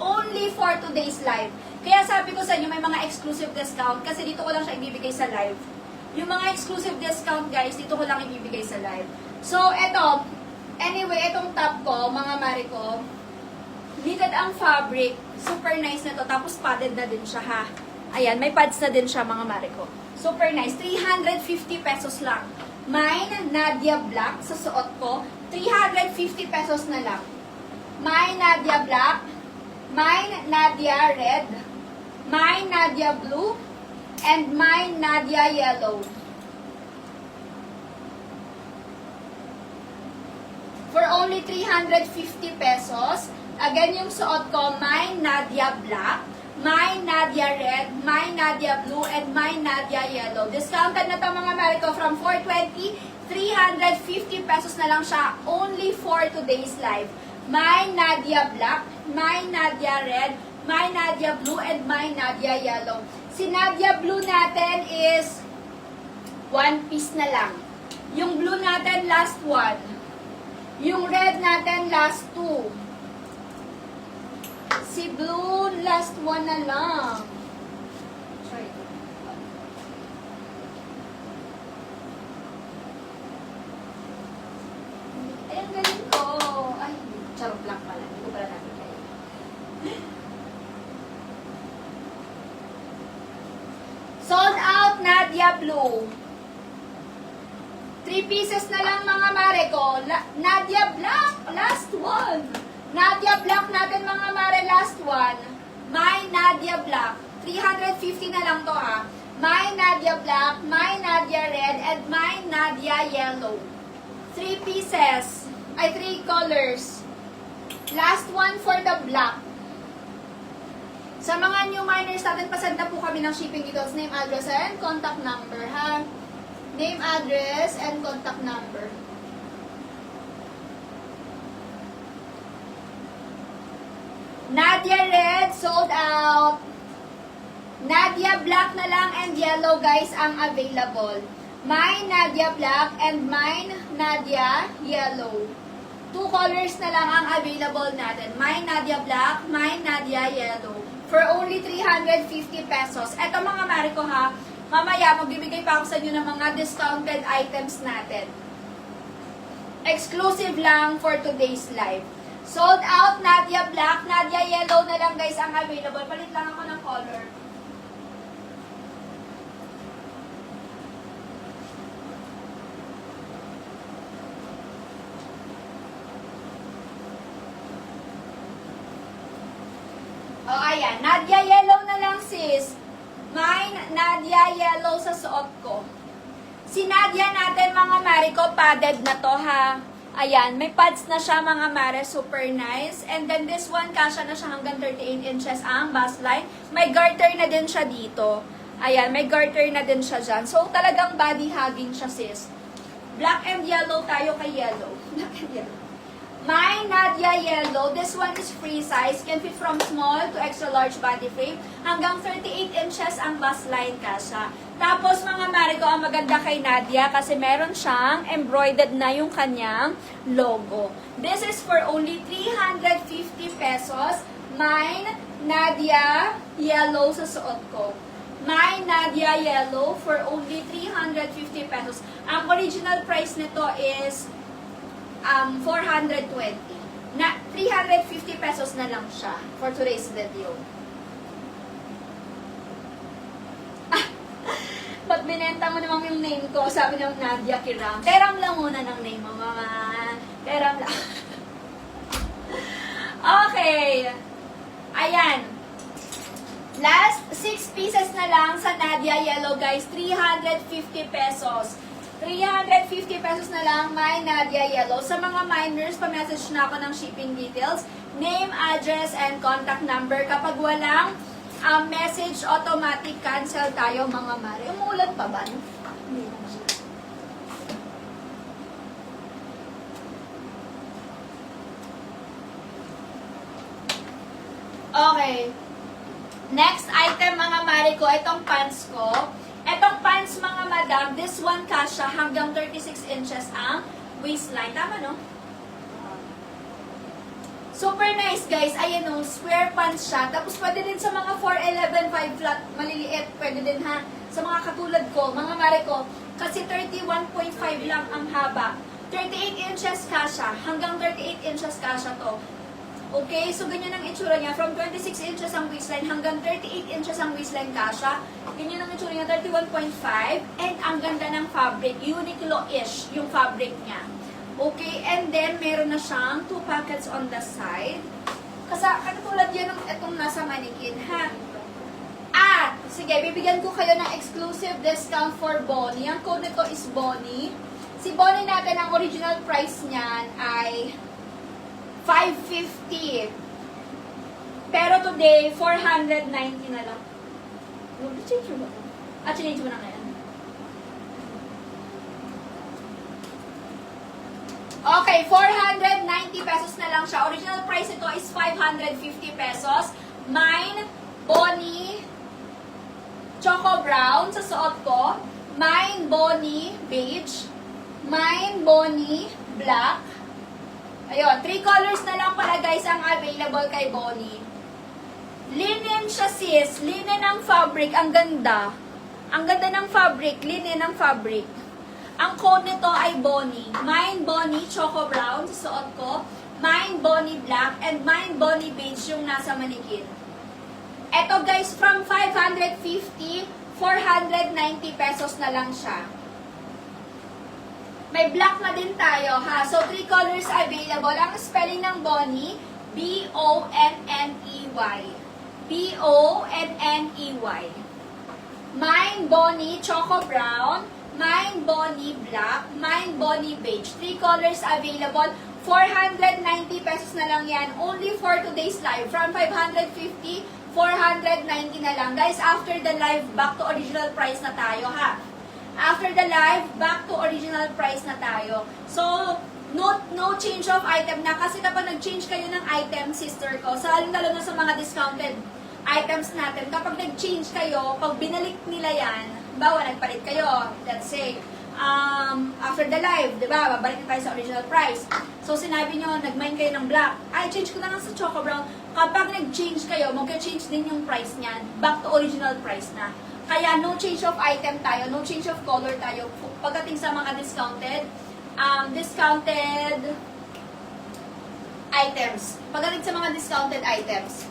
Only for today's live. Kaya sabi ko sa inyo, may mga exclusive discount kasi dito ko lang siya ibibigay sa live. Yung mga exclusive discount guys, dito ko lang ibibigay sa live. So, eto, anyway, etong top ko, mga mare ko, knitted ang fabric, super nice na to, tapos padded na din siya ha. Ayan, may pads na din siya mga mare ko. Super nice, 350 pesos lang. Mine, Nadia Black, sa suot ko, 350 pesos na lang. Mine, Nadia Black, mine, Nadia Red, mine, Nadia Blue, and mine, Nadia Yellow. For only 350 pesos. Again, yung suot ko, mine, Nadia Black, mine, Nadia Red, mine, Nadia Blue, and mine, Nadia Yellow. Discounted na to mga mare ko from 420, 350 pesos na lang siya only for today's live. My Nadia Black, my Nadia Red, my Nadia Blue, and my Nadia Yellow. Si Nadia Blue natin is one piece na lang. Yung blue natin, last one. Yung red natin, last two. Si blue, last one na lang. Sorry. Ay, ang galing ko. Ay, charot lang pala. Hindi ko pala natin kayo. Sold out, Nadia Blue. 3 pieces na lang mga mare ko. Nadia Black, last one. Nadia Black natin mga mare, last one. My Nadia Black. 350 na lang to ha. My Nadia Black, my Nadia Red, and my Nadia Yellow. 3 pieces. Ay, 3 colors. Last one for the black. Sa mga new miners natin, pasend na po kami ng shipping details, name, address, and contact number, ha? Name, address, and contact number. Nadia Red, sold out. Nadia Black na lang and yellow, guys, ang available. Mine, Nadia Black, and mine, Nadia Yellow. 2 colors na lang ang available natin. Mine, Nadia Black, mine, Nadia Yellow. For only 350 pesos. Eto mga mare ko ha, mamaya magbibigay pa ako sa inyo ng mga discounted items natin. Exclusive lang for today's live. Sold out, Nadia Black, Nadia Yellow na lang guys ang available. Palit lang ako ng color. O, ayan. Nadia Yellow na lang, sis. Mine, Nadia Yellow sa suot ko. Si Nadia natin, mga mare ko, padded na to, ha. Ayan, may pads na siya, mga mare. Super nice. And then, this one, kasha na siya hanggang 38 inches ang bust line. May garter na din siya dito. Ayan, may garter na din siya dyan. So, talagang body hugging siya, sis. Black and yellow tayo kay yellow. Black and yellow. My Nadia Yellow, this one is free size, can fit from small to extra large body frame. Hanggang 38 inches ang bust line kasha. Tapos mga mare ko, ang maganda kay Nadia kasi meron siyang embroidered na yung kanyang logo. This is for only 350 pesos. Mine, Nadia Yellow sa suot ko. My Nadia Yellow for only 350 pesos. Ang original price nito is 420. Na 350 pesos na lang siya for today's video. Ba't binenta mo naman yung name ko? Sabi ng Nadia Kiram. Teram lang muna ng name mo, mama. Teram lang. Okay. Ayan. Last 6 pieces na lang sa Nadia Yellow, guys. 350 pesos. 350 pesos na lang, my Nadia Yellow. Sa mga miners, pa-message na ako ng shipping details, name, address, and contact number. Kapag walang message, automatic cancel tayo, mga mare. Umuulan pa ba? Hindi na siya. Okay. Next item, mga mare ko, itong pants ko. Itong pants pants, mga madam, this one kasha hanggang 36 inches ang waistline. Tama, no? Super nice, guys. Ayan, no? Square pants siya. Tapos, pwede din sa mga 4'11", 5 flat, maliliit. Pwede din, ha? Sa mga katulad ko, mga mare ko. Kasi 31.5 lang ang haba. 38 inches kasha. Hanggang 38 inches kasha to. Okay, so ganyan ang itsura niya. From 26 inches ang waistline hanggang 38 inches ang waistline kasha. Ganyan ang itsura niya, 31.5. And ang ganda ng fabric. Uniqlo-ish yung fabric niya. Okay, and then meron na siyang 2 pockets on the side. Kasi ano tulad yan ng itong nasa manikin, ha? At, sige, bibigyan ko kayo ng exclusive discount for Bonnie. Ang code nito is Bonnie. Si Bonnie natin, ang original price niyan ay $550. Pero today, $490 na lang. Change mo ba? Change mo na ngayon. Okay, 490 pesos na lang siya. Original price ito is 550 pesos. Mine, Bonnie, Choco Brown sa suot ko. Mine, Bonnie, beige. Mine, Bonnie, black. Ayun, 3 colors na lang pala guys ang available kay Bonnie. Linen siya sis, linen ang fabric, ang ganda. Ang ganda ng fabric, linen ang fabric. Ang code nito ay Bonnie. Mine Bonnie Choco Brown sa suot ko. Mine Bonnie Black and mine Bonnie Beige yung nasa manikin. Eto guys, from 550, 490 pesos na lang siya. May black na din tayo, ha? So, 3 colors available. Ang spelling ng Bonnie, B-O-N-N-E-Y. B-O-N-N-E-Y. Mine Bonnie Choco Brown. Mine Bonnie Black. Mine Bonnie Beige. 3 colors available. 490 pesos na lang yan. Only for today's live. From 550, 490 na lang. Guys, after the live, back to original price na tayo, ha? After the live, back to original price na tayo. So, no change of item na. Kasi kapag nag-change kayo ng item, sister ko, lalo na sa mga discounted items natin, kapag nag-change kayo, pag binalik nila yan, bawa nagpalit kayo, let's say, after the live, di ba, babalik na tayo sa original price. So, sinabi nyo, nag-mine kayo ng black. Ay, change ko na lang sa Choco Brown. Kapag nag-change kayo, mag-change din yung price niyan. Back to original price na. Kaya no change of item tayo, no change of color tayo pagdating sa mga discounted items. Pagdating sa mga discounted items.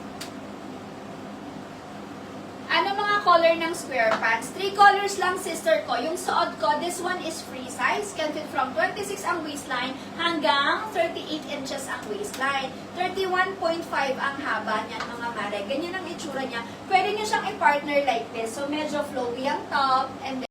Ano mga color ng square pants? 3 colors lang, sister ko. Yung suot ko, this one is free size. Can fit from 26 ang waistline hanggang 38 inches ang waistline. 31.5 ang haba niyan, mga mare. Ganyan ang itsura niya. Pwede niyo siyang i-partner like this. So, medyo flowy ang top and